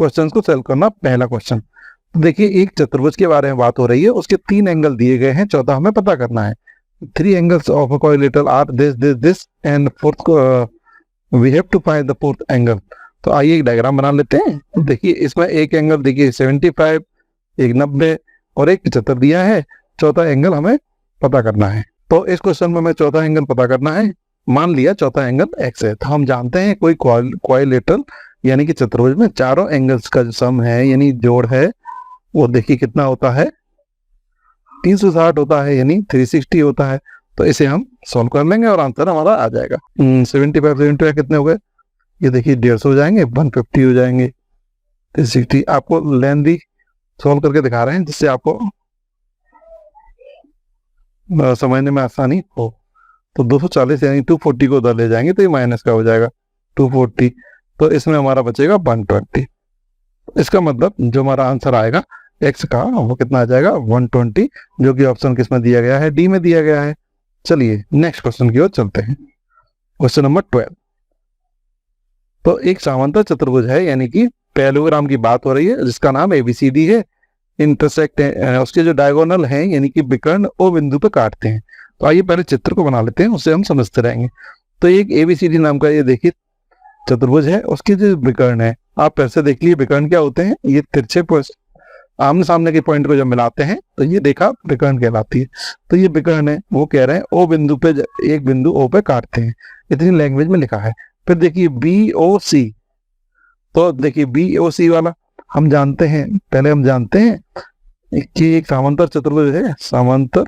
Question को solve करना। पहला क्वेश्चन, तो देखिए एक चतुर्भुज के बारे में बात हो रही है, उसके 3 एंगल दिए गए हैं, चौथा हमें पता करना है। 3 angles of a quadrilateral are this and fourth we have to find the fourth angle. तो आइए एक डायग्राम बना लेते हैं। देखिए इसमें एक एंगल देखिए 75, एक 90 और एक 75 दिया है, चौथा एंगल हमें पता करना है। तो इस क्वेश्चन में हमें चौथा एंगल पता करना है। मान लिया चौथा एंगल x है, तो हम जानते हैं कोई क्वाड्रिलेटरल यानी कि चतुर्भुज में चारों एंगल्स का जो सम है यानी जोड़ है वो देखिए कितना होता है, 360 होता है यानी 360 होता है। तो इसे हम सॉल्व कर लेंगे और आंसर हमारा आ जाएगा। 75 कितने हो गए, ये देखिए 150 हो जाएंगे, 150 हो जाएंगे, 360। आपको लेंथी सॉल्व करके दिखा रहे हैं जिससे आपको समझने में आसानी हो। तो 240 यानी 240 को उधर ले जाएंगे तो ये माइनस का हो जाएगा 240, तो इसमें हमारा बचेगा 120। इसका मतलब जो हमारा आंसर आएगा x का वो कितना आ जाएगा 120, जो कि ऑप्शन किसमें दिया गया है, डी में दिया गया है। चलिए नेक्स्ट क्वेश्चन की ओर चलते हैं। क्वेश्चन नंबर 12, तो एक समांतर चतुर्भुज है यानी कि पैरेललोग्राम की बात हो रही है जिसका नाम ABCD है, इंटरसेक्ट उसके जो डायगोनल हैं यानी कि विकर्ण O बिंदु पे काटते हैं। तो आइए पहले चित्र को बना लेते हैं, उससे हम समझते रहेंगे। तो एक ABCD नाम का ये देखिए चतुर्भुज है, उसके जो विकर्ण है आप ऐसे देख लीजिए, विकर्ण क्या होते हैं, ये तिरछे आमने सामने के पॉइंट को जब मिलाते हैं तो ये रेखा विकर्ण कहलाती है। तो ये विकर्ण है, वो कह रहे हैं O बिंदु पे एक बिंदु O पे काटते हैं, इतनी लैंग्वेज में लिखा है। फिर देखिए BOC, तो देखिए BOC वाला हम जानते हैं, पहले हम जानते हैं कि एक समांतर चतुर्भुज है, समांतर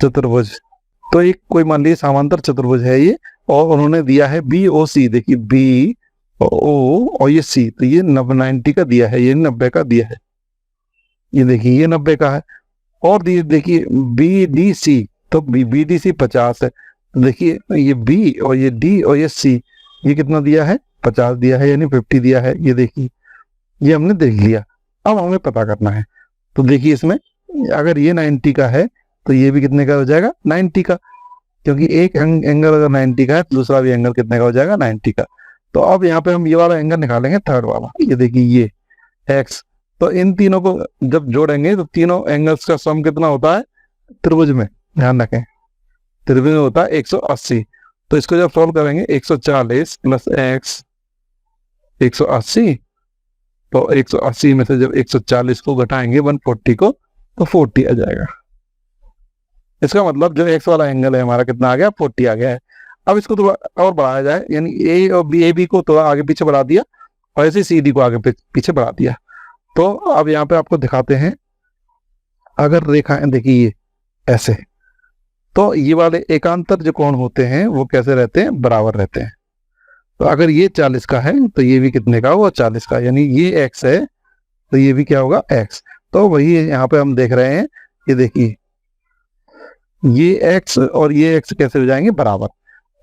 चतुर्भुज। तो एक कोई मान लीजिए समांतर चतुर्भुज है ये, और उन्होंने दिया है BOC, देखिए B O और ये C, तो ये 90 का दिया है, ये 90 का दिया है, ये देखिए ये 90 का है। और देखिए BDC, तो BDC 50 है, तो देखिए ये B और ये D और ये C ये कितना दिया है, 50 दिया है यानी 50 दिया है। ये देखिए ये हमने देख लिया, अब हमें पता करना है। तो देखिए इसमें अगर ये 90 का है तो ये भी कितने का हो जाएगा, 90 का, क्योंकि एक एंगल अगर 90 का है तो दूसरा भी एंगल कितने का हो जाएगा, 90 का। तो अब यहाँ पे हम ये वाला एंगल निकालेंगे, थर्ड वाला, ये देखिए ये x। तो इन तीनों को जब जोड़ेंगे तो तीनों एंगल्स का सम कितना होता है त्रिभुज में, ध्यान रखें त्रिभुज में होता है 180। तो इसको जब सॉल्व करेंगे 140 प्लस x 180, तो 180 में से जब 140 को घटाएंगे 140 को तो 40 आ जाएगा। इसका मतलब जो x वाला एंगल है हमारा कितना आ गया, 40 आ गया है। अब इसको थोड़ा और बढ़ाया जाए, यानी A और AB को थोड़ा आगे पीछे बढ़ा दिया और ऐसे CD को आगे पीछे बढ़ा दिया। तो अब यहाँ पे आपको दिखाते हैं, अगर रेखाएं देखिए ये ऐसे, तो ये वाले एकांतर जो कोण होते हैं वो कैसे रहते हैं, बराबर रहते हैं। तो अगर ये 40 का है तो ये भी कितने का होगा, 40 का, यानी ये x है तो ये भी क्या होगा, x। तो वही यहाँ पे हम देख रहे हैं, ये देखिए ये x और ये x कैसे हो जाएंगे बराबर,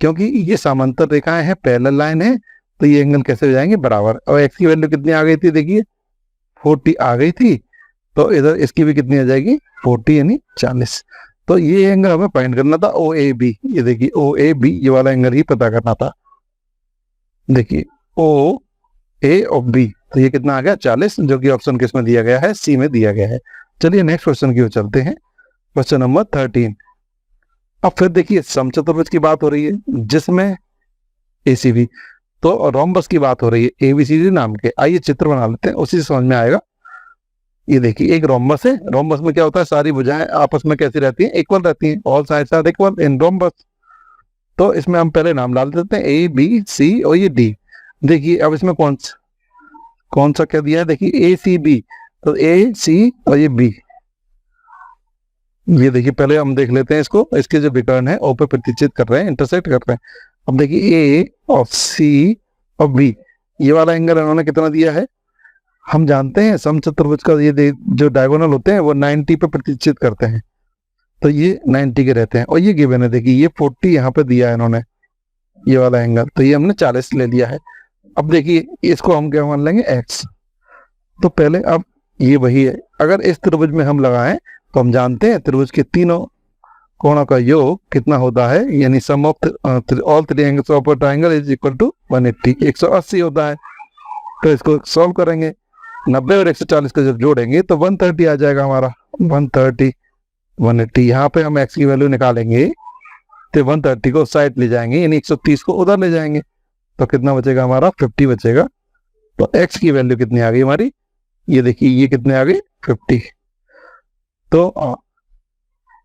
क्योंकि ये समांतर रेखाएं हैं, पैरेलल लाइन है, तो ये एंगल कैसे हो जाएंगे बराबर। और x की वैल्यू कितनी आ गई थी, देखिए 40 आ गई थी, तो इधर इसकी भी कितनी आ जाएगी 40 यानी 40। तो ये एंगल हमें फाइंड करना था OAB, ये देखिए OAB ये वाला एंगल ही पता करना था। देखिए OA और B, तो ये कितना आ गया 40, जो कि ऑप्शन किसमें दिया गया है, C में दिया गया है। चलिए नेक्स्ट क्वेश्चन की ओर चलते हैं। क्वेश्चन नंबर 13, अब फिर देखिए समचतुर्भुज की बात हो रही है जिसमें ACB, तो रोम्बस की बात हो रही है ABCD नाम के। आइए चित्र बना लेते हैं, उसी से समझ में आएगा। ये देखिए एक रोम्बस है, रोम्बस में क्या होता है, सारी भुजाएं आपस में कैसी रहती हैं, इक्वल रहती हैं, all sides are equal in rhombus. तो इसमें हम पहले नाम डाल देते हैं ABC और ये D। देखिए अब इसमें कौन सा क्या दिया है, देखिए ACB, तो AC और ये B। ये देखिए पहले हम देख लेते हैं इसको, इसके जो विकर्ण है O पे प्रतिच्छेद कर रहे हैं, इंटरसेक्ट कर रहे हैं। अब देखिए A और C और B, ये वाला एंगल इन्होंने कितना दिया है, हम जानते हैं समचतुर्भुज का ये जो डायगोनल होते हैं वो 90 पे प्रतिच्छेद करते हैं, तो ये 90 के रहते हैं। और ये गिवन है, देखिए ये 40 यहाँ पे दिया है इन्होंने, ये वाला एंगल, तो ये हमने 40 ले लिया है। अब देखिए इसको हम क्या मान लेंगे x। तो पहले अब ये वही है, अगर इस त्रिभुज में हम लगाएं तो हम जानते हैं त्रिभुज के तीनों कोणों का योग कितना होता है, यानी sum of all three angles of a triangle is equal to 180, 180 होता है। तो इसको सॉल्व करेंगे, 90 और 140 को जब जोड़ेंगे तो 130 आ जाएगा हमारा। 130 180, यहाँ पे हम x की वैल्यू निकालेंगे तो 130 को साइड ले जाएंगे, यानी 130 को उधर ले जाएंगे, तो कितना बचेगा हमारा 50 बचेगा। तो x की वैल्यू कितनी आ गई हमारी, ये देखिए ये कितने आ गए 50।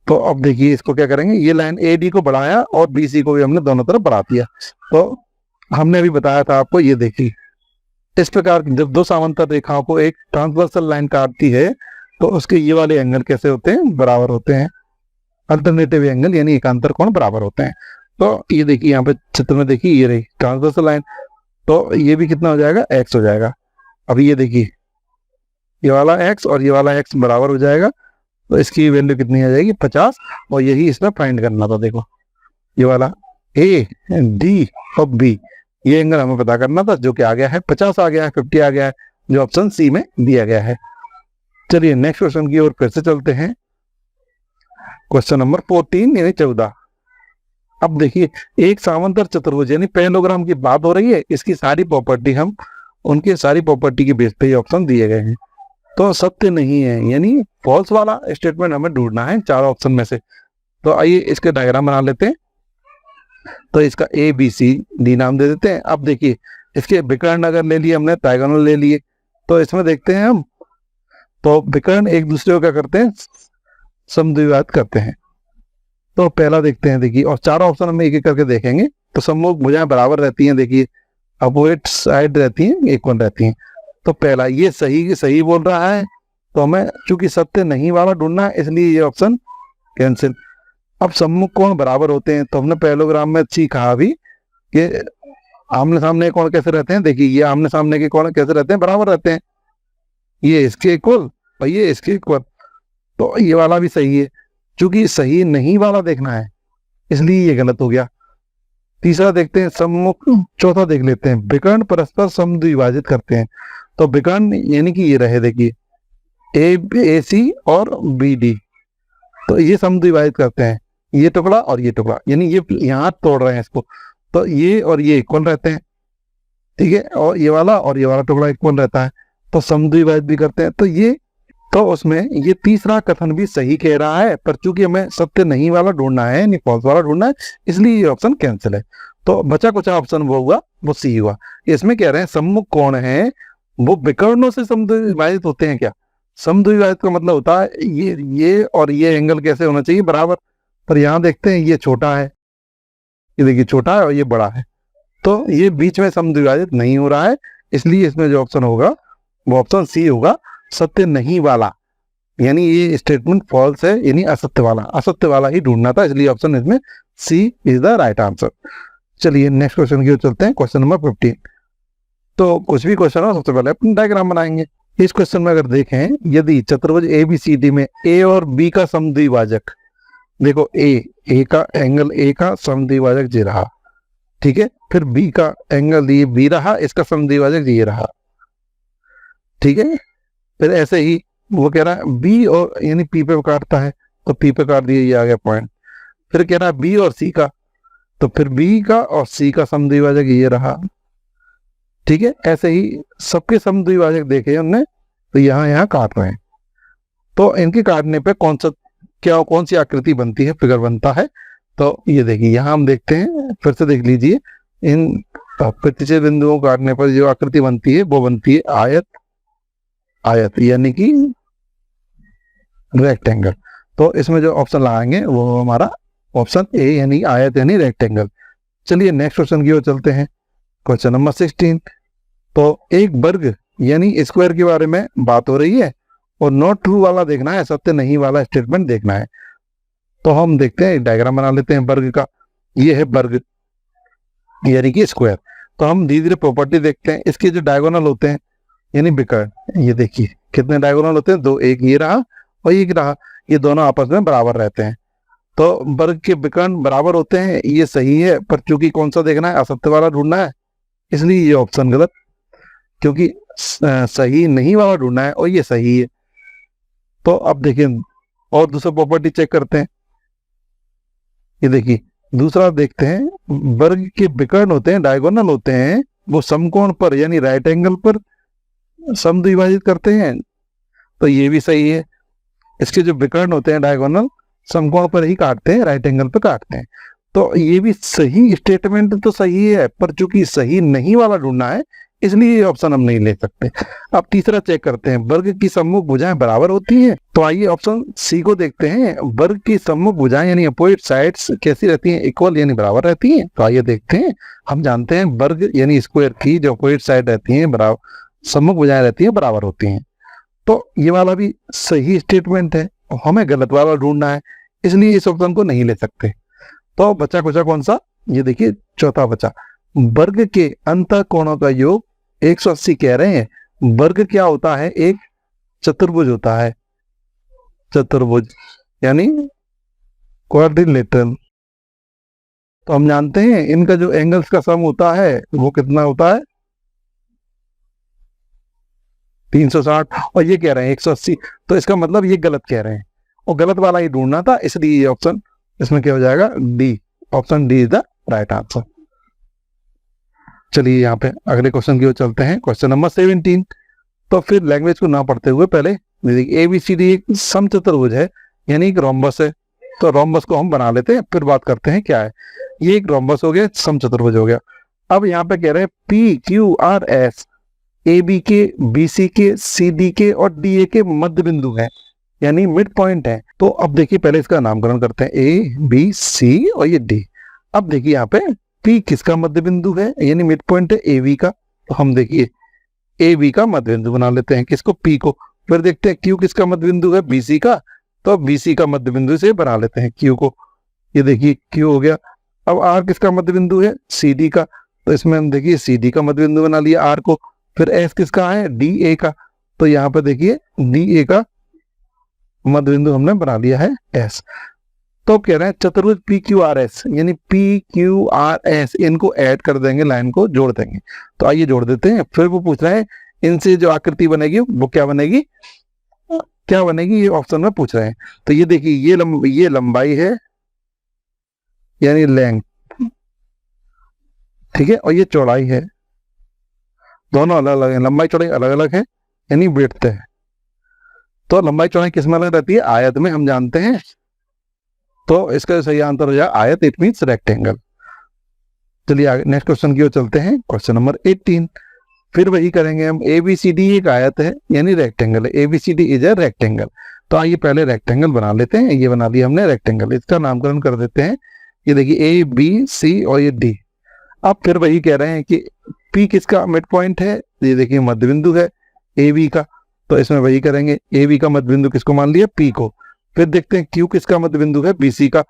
तो अब देखिए इसको क्या करेंगे, ये लाइन AD को बढ़ाया और BC को भी हमने दोनों तरफ बढ़ा दिया। तो हमने अभी बताया था आपको, ये देखिए इस प्रकार जब दो समांतर रेखाओं को एक ट्रांसवर्सल लाइन काटती है तो उसके ये वाले एंगल कैसे होते हैं, बराबर होते हैं। अल्टरनेटिव एंगल यानी एकांतर कोण बराबर होते हैं। तो ये देखिए यहाँ पे चित्र में देखिए ये रही ट्रांसवर्सल लाइन, तो ये भी कितना हो जाएगा, x हो जाएगा। अब ये देखिए ये वाला x और ये वाला x बराबर हो जाएगा, तो इसकी वैल्यू कितनी आ जाएगी 50, और यही इसमें फाइंड करना था। देखो ये वाला A D और B, ये एंगल हमें पता करना था, जो कि आ गया है 50 आ गया है, 50 आ गया है, जो ऑप्शन सी में दिया गया है। चलिए नेक्स्ट क्वेश्चन की ओर फिर से चलते हैं। क्वेश्चन नंबर 14 यानी 14। अब देखिए एक समांतर चतुर्भुज यानी पैरेललोग्राम की बात हो रही है, इसकी सारी प्रॉपर्टी हम उनके सारी प्रॉपर्टी के बेस पे ये ऑप्शन दिए गए हैं। तो सत्य नहीं है यानी फॉल्स वाला स्टेटमेंट हमें ढूंढना है चार ऑप्शन में से। तो आइए इसके डायग्राम बना लेते हैं। तो इसका ABCD नाम दे देते हैं। अब देखिए इसके विकर्ण अगर ले लिए हमने, डायगोनल ले लिए, तो इसमें देखते हैं हम, तो विकर्ण एक दूसरे को क्या करते हैं, समद्विभाजित करते हैं। तो पहला देखते हैं, देखिए और चारों ऑप्शन हम एक एक करके देखेंगे। तो सम्मुख भुजाएं बराबर रहती हैं, देखिए अपोजिट साइड रहती हैं, इक्वल रहती हैं। तो पहला ये सही बोल रहा है, तो हमें चूंकि सत्य नहीं वाला ढूंढना है इसलिए ये ऑप्शन कैंसिल। अब सम्मुख कोण बराबर होते हैं, तो हमने पैरेललोग्राम में सीखा अभी कि आमने सामने कोण कैसे रहते हैं। देखिए ये आमने सामने के कोण कैसे रहते हैं, बराबर रहते हैं, ये इसके इक्वल और ये इसके इक्वल। तो ये वाला भी सही है, चूंकि सही नहीं वाला देखना है इसलिए ये गलत हो गया। तीसरा देखते हैं सम्मुख, चौथा देख लेते हैं, विकर्ण परस्पर समद्विभाजित करते हैं। तो विकर्ण यानी कि ये रहे देखिए AC और BD, तो ये समद्विभाजित करते हैं, ये टुकड़ा और ये टुकड़ा, यानी ये यहाँ तोड़ रहे हैं इसको, तो ये और ये इक्वल रहते हैं, ठीक है, और ये वाला टुकड़ा इक्वल रहता है, तो समद्विभाजित भी करते हैं। तो उसमें ये तीसरा कथन भी सही कह रहा है, पर चूंकि हमें सत्य नहीं वाला ढूंढना है यानी फॉल्स वाला ढूंढना है, इसलिए ये ऑप्शन कैंसिल है। तो बचा कुचा ऑप्शन वो हुआ, वो सी हुआ। इसमें कह रहे हैं सम्मुख कोण है वो विकर्णों से समद्विभाजित होते हैं क्या। समद्विभाजित का मतलब होता है ये और ये एंगल कैसे होना चाहिए, बराबर। पर यहाँ देखते हैं ये छोटा है, ये देखिए छोटा है और ये बड़ा है, तो ये बीच में समद्विभाजित नहीं हो रहा है, इसलिए इसमें जो ऑप्शन होगा वो ऑप्शन सी होगा, सत्य नहीं वाला, यानी ये स्टेटमेंट फॉल्स है, यानी असत्य वाला ही ढूंढना था, इसलिए ऑप्शन इसमें सी इज द राइट आंसर। चलिए नेक्स्ट क्वेश्चन की ओर चलते हैं। Question number 15। तो कुछ भी क्वेश्चन हो सबसे पहले अपना डायग्राम बनाएंगे। इस क्वेश्चन में अगर देखें, यदि चतुर्भुज ABCD में A और B का समद्विभाजक, देखो A का एंगल A का समद्विभाजक ये रहा, ठीक है, फिर B का एंगल ये B रहा, इसका समद्विभाजक ये रहा, ठीक है। फिर ऐसे ही वो कह रहा है B और यानी P पे काटता है, तो P पे काट दिया, ये आ गया पॉइंट। फिर कह रहा है B और C का, तो फिर B का और C का समद्विभाजक ये रहा, ठीक है। ऐसे ही सबके समद्विभाजक देखे हमने, तो यहाँ काट रहे हैं, तो इनके काटने पे कौन सी आकृति बनती है, फिगर बनता है। तो ये देखिए यहाँ हम देखते हैं, फिर से देख लीजिए, इन प्रतिच्छेद बिंदुओं को काटने पर जो आकृति बनती है वो बनती है आयत यानी कि रेक्टेंगल। तो इसमें जो ऑप्शन लगाएंगे वो हमारा ऑप्शन A यानी आयत यानी रेक्टेंगल। चलिए नेक्स्ट क्वेश्चन की ओर चलते हैं। Question number 16। तो एक वर्ग यानी स्क्वायर के बारे में बात हो रही है और नॉट ट्रू वाला देखना है, सत्य नहीं वाला स्टेटमेंट देखना है। तो हम देखते हैं, डायग्राम बना लेते हैं वर्ग का। ये है वर्ग यानी कि स्क्वायर। तो हम धीरे धीरे प्रॉपर्टी देखते हैं। इसके जो डायगोनल होते हैं यानी विकर्ण, ये देखिए कितने डायगोनल होते हैं, दो, एक ये रहा और एक रहा, ये दोनों आपस में बराबर रहते हैं। तो वर्ग के विकर्ण बराबर होते हैं, ये सही है, पर चूंकि कौन सा देखना है, असत्य वाला ढूंढना है, इसलिए ये ऑप्शन गलत, क्योंकि सही नहीं वाला ढूंढना है और ये सही है। तो अब देखिए और दूसरा प्रॉपर्टी चेक करते हैं। ये देखिए दूसरा देखते हैं, वर्ग के विकर्ण होते हैं, डायगोनल होते हैं, वो समकोण पर यानी राइट एंगल पर समद्विभाजित करते हैं, तो ये भी सही है। इसके जो विकर्ण होते हैं डायगोनल समकोण पर ही काटते हैं, राइट एंगल पर काटते हैं, तो ये भी सही स्टेटमेंट तो सही है, पर चूंकि सही नहीं वाला ढूंढना है इसलिए ये ऑप्शन हम नहीं ले सकते। अब तीसरा चेक करते हैं, वर्ग की सम्मुख भुजाएं बराबर होती हैं, तो आइए ऑप्शन सी को देखते हैं। वर्ग की सम्मुख भुजाएं यानी अपोजिट साइड्स कैसी रहती हैं, इक्वल यानी बराबर रहती हैं, तो आइए देखते हैं। हम जानते हैं वर्ग यानी स्क्वायर की जो अपोजिट साइड रहती हैं बराबर, सम्मुख भुजाएं रहती हैं बराबर होती हैं, तो ये वाला भी सही स्टेटमेंट है, हमें गलत वाला ढूंढना है इसलिए इस ऑप्शन को नहीं ले सकते। तो बचा कुचा कौन सा, ये देखिए चौथा बचा, वर्ग के अंतः कोणों का योग 180 कह रहे हैं। वर्ग क्या होता है, एक चतुर्भुज होता है, चतुर्भुज यानी क्वाड्रिलेटरल, तो हम जानते हैं इनका जो एंगल्स का सम होता है वो कितना होता है 360, और ये कह रहे हैं 180, तो इसका मतलब ये गलत कह रहे हैं और गलत वाला ही ढूंढना था, इसलिए ये ऑप्शन इसमें क्या हो जाएगा D, option D is the right answer. चलिए यहाँ पे अगले क्वेश्चन की ओर चलते हैं, क्वेश्चन नंबर 17। तो फिर लैंग्वेज को ना पढ़ते हुए पहले ABCD एक समचतुर्भुज है यानी एक रोम्बस है, तो रोम्बस को हम बना लेते हैं फिर बात करते हैं क्या है। ये एक रोम्बस हो गया, समचतुर्भुज हो गया। अब यहाँ पे कह रहे हैं PQRS AB के, BC के, CD के और DA के मध्य बिंदु है यानी मिड पॉइंट है। तो अब देखिए पहले इसका नामकरण करते हैं ABC और ये D। अब देखिए यहाँ पे P किसका मध्य बिंदु है यानी मिड पॉइंट है AB का, तो हम देखिए AB का मध्य बिंदु बना लेते हैं किसको, P को। फिर देखते हैं Q किसका मध्य बिंदु है, BC का, तो BC का मध्य बिंदु से बना लेते हैं Q को, ये देखिए Q हो गया। अब R किसका मध्य बिंदु है, CD का, तो इसमें हम देखिए CD का मध्य बिंदु बना लिया R को। फिर S किसका है, DA का, तो यहाँ पे देखिए DA का मध्य बिंदु हमने बना लिया है S। तो कह रहे हैं चतुर्भुज PQRS यानी PQRS, इनको ऐड कर देंगे, लाइन को जोड़ देंगे, तो आइए जोड़ देते हैं। फिर वो पूछ रहे हैं इनसे जो आकृति बनेगी वो क्या बनेगी, क्या बनेगी, ये ऑप्शन में पूछ रहे हैं। तो ये देखिए ये लंबाई है यानी लेंथ, ठीक है, और ये चौड़ाई है, दोनों अलग अलग है, लंबाई चौड़ाई अलग अलग है यानी विड्थ है। तो लंबाई चौड़ाई किस में अलग रहती है, आयत में, हम जानते हैं, तो इसका सही आंसर हो जाएगा आयत, इट मींस रेक्टेंगल। चलिए आगे नेक्स्ट क्वेश्चन की ओर चलते हैं, क्वेश्चन नंबर 18। फिर वही करेंगे हम, ABCD एक आयत है यानी रेक्टेंगल है, ABCD इज ए रेक्टेंगल। तो आइए पहले रेक्टेंगल बना लेते हैं, ये बना लिया हमने रेक्टेंगल, इसका नामकरण कर देते हैं, ये देखिए ABC और ये D। अब फिर वही कह रहे हैं कि P किसका मिड पॉइंट है, ये देखिए मध्य बिंदु है AB का, तो इसमें वही करेंगे, AB का मध्य बिंदु किसको मान लिया, P को। फिर देखते हैं Q किसका मध्य बिंदु है, BC का,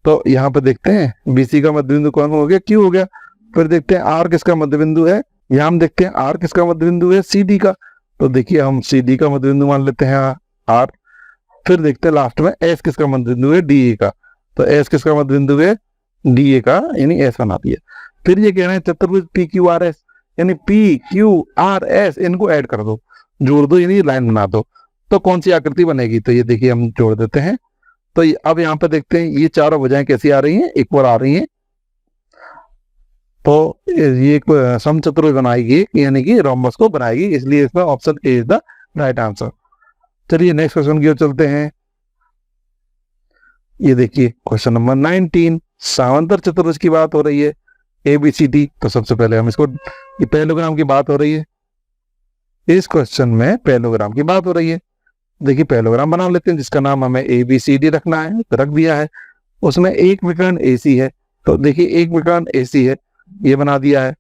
तो यहाँ पे देखते हैं BC का मध्य बिंदु कौन हो गया, Q हो गया। फिर देखते हैं R किसका मध्य बिंदु है, यहाँ हम देखते हैं R किसका मध्य बिंदु है, CD का, तो देखिए हम CD का मध्य बिंदु मान लेते हैं R। फिर देखते हैं लास्ट में S किसका मध्य बिंदु है, DA का, तो S किसका मध्य बिंदु है, DA का, यानी S बना दिया। फिर ये कह रहे हैं चतुर्भुज PQRS यानी PQRS, इनको ऐड कर दो, जोड़ दो यानी लाइन बना दो, तो कौन सी आकृति बनेगी, तो ये देखिए हम जोड़ देते हैं। तो अब यहाँ पे देखते हैं ये चारों भुजाएं कैसी आ रही हैं, इक्वल आ रही हैं, तो ये एक समचतुर्भुज बनाएगी यानी कि रोम्बस को बनाएगी, इसलिए इसका option A is the right answer. चलिए नेक्स्ट क्वेश्चन की ओर चलते हैं, ये देखिए क्वेश्चन नंबर 19। समांतर चतुर्भुज की बात हो रही है ABCD, तो सबसे पहले हम इसको, ये पैरेललोग्राम की बात हो रही है, इस क्वेश्चन में पैरेललोग्राम की बात हो रही है। देखिए पैरेललोग्राम बना लेते हैं जिसका नाम हमें ABCD रखना है, तो रख दिया है। उसमें एक विकर्ण AC है, तो देखिए एक विकर्ण AC है, ये बना दिया है।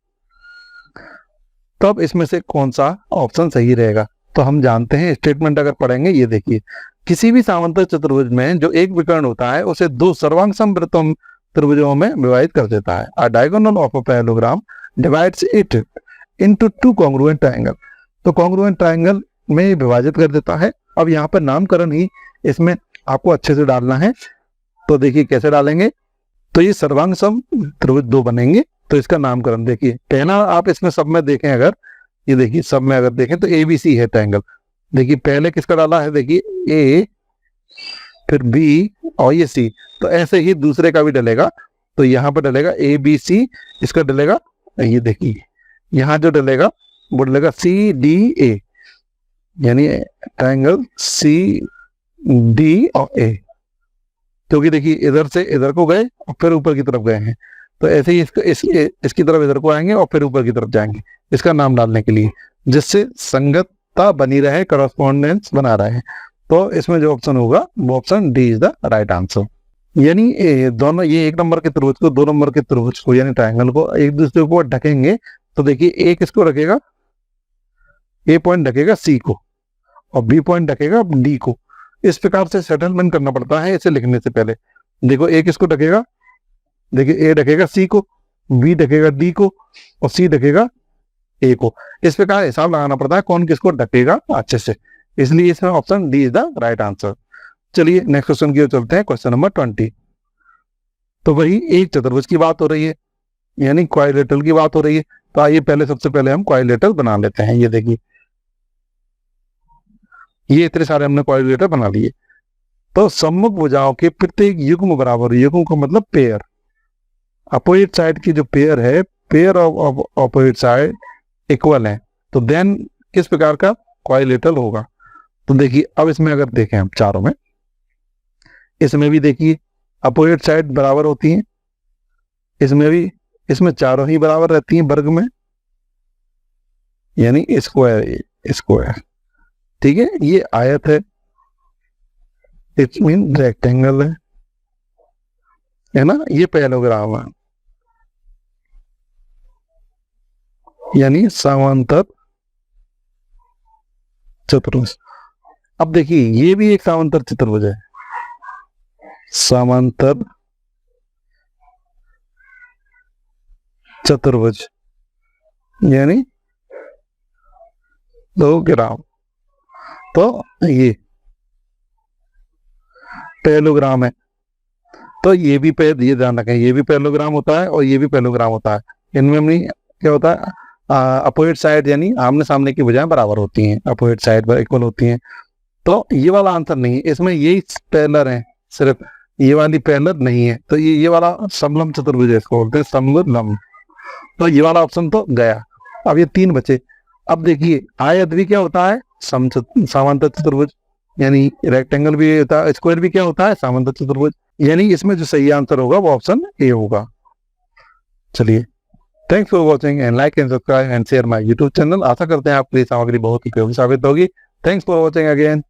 तो अब इसमें से कौन सा ऑप्शन सही रहेगा, तो हम जानते हैं स्टेटमेंट अगर पढ़ेंगे, ये देखिए किसी भी समांतर चतुर्भुज में जो एक विकर्ण होता है उसे दो सर्वांग समवृत्तों त्रिभुजों में विभाजित कर देता है। A diagonal of a parallelogram divides it into two congruent triangle, तो congruent triangle में विभाजित कर देता है। अब यहाँ पर नामकरण ही इसमें आपको अच्छे से डालना है, तो देखिए कैसे डालेंगे, तो ये सर्वांग सम त्रिभुज दो बनेंगे, तो इसका नामकरण देखिए पहला आप इसमें सब में देखें, अगर ये देखिए सब में अगर देखें तो ABC है ट्रायंगल, देखिए पहले किसका डाला है, देखिए A, फिर बी और ये सी। तो ऐसे ही दूसरे का भी डलेगा। तो यहाँ पर डलेगा ए बी सी, इसका डलेगा, ये देखिए यहाँ जो डलेगा वो डलेगा सी डी ए, यानी ट्रायंगल सी डी और ए। क्योंकि देखिए इधर से इधर को गए और फिर ऊपर की तरफ गए हैं, तो ऐसे ही इसकी तरफ इधर को आएंगे और फिर ऊपर की तरफ जाएंगे इसका नाम डालने के लिए, जिससे संगतता बनी रहे, करस्पॉन्डेंस बना रहे। तो इसमें जो ऑप्शन होगा वो option D is the right answer. यानी दोनों ये एक नंबर के त्रिभुज को, दो नंबर के त्रिभुज को यानी ट्रायंगल को एक दूसरे को ढकेंगे। तो देखिए ए किसको रखेगा, ए पॉइंट ढकेगा सी को और बी पॉइंट ढकेगा डी को। इस प्रकार से सेटलमेंट करना पड़ता है इसे लिखने से पहले। देखो ए किसको ढकेगा, देखिए ए ढकेगा सी को, बी ढकेगा डी को और सी ढकेगा ए को। इस प्रकार हिसाब लगाना पड़ता है कौन किसको ढकेगा अच्छे से, इसलिए इसमें option D is the right answer. चलिए नेक्स्ट क्वेश्चन की ओर चलते हैं, क्वेश्चन नंबर 20। तो वही एक चतुर्भुज की बात हो रही है, यानी क्वाड्रिलेटरल की बात हो रही है। तो आइए पहले सबसे पहले हम क्वाड्रिलेटरल बना लेते हैं। ये देखिए ये इतने सारे हमने क्वाड्रिलेटर बना लिए। तो सम्मुख भुजाओं के प्रत्येक युग्म बराबर, युग्म का मतलब पेयर, अपोजिट साइड की जो पेयर है, pair of opposite side equal है, तो देन किस प्रकार का क्वाड्रिलेटरल होगा। तो देखिए अब इसमें अगर देखें हम चारों में, इसमें भी देखिए अपोजिट साइड बराबर होती हैं, इसमें भी, इसमें चारों ही बराबर रहती हैं वर्ग में, यानी स्क्वायर स्क्वायर। ठीक है, ये आयत है, इट मीन रेक्टेंगल है ना, ये पैरेललोग्राम है, यानी समांतर चतुर्भुज। अब देखिए ये भी एक समांतर चतुर्भुज है, समांतर चतुर्भुज यानी दो ग्राम। तो ये पैरेललोग्राम है, तो ये भी ये ध्यान रखें, ये भी पैरेललोग्राम होता है और ये भी पैरेललोग्राम होता है। इनमें अपनी क्या होता है, अपोजिट साइड यानी आमने सामने की भुजाएं बराबर होती हैं, अपोजिट साइड पर इक्वल होती हैं। तो ये वाला आंसर नहीं है, इसमें यही पैरेलल है, सिर्फ ये वाली पैरेलल नहीं है। तो ये वाला समलंब चतुर्भुज है, इसको बोलते हैं समलंब। तो ये वाला ऑप्शन तो गया। अब ये तीन बचे। अब देखिए आयत भी क्या होता है, समांतर चतुर्भुज, यानी रेक्टेंगल भी होता है, स्क्वायर भी क्या होता है, समांतर चतुर्भुज। यानी इसमें जो सही आंसर होगा वो ऑप्शन ए होगा। चलिए, thanks for watching and like and subscribe and share my YouTube channel. आशा करते हैं आपके लिए सामग्री बहुत उपयोगी साबित होगी। Thanks for watching again.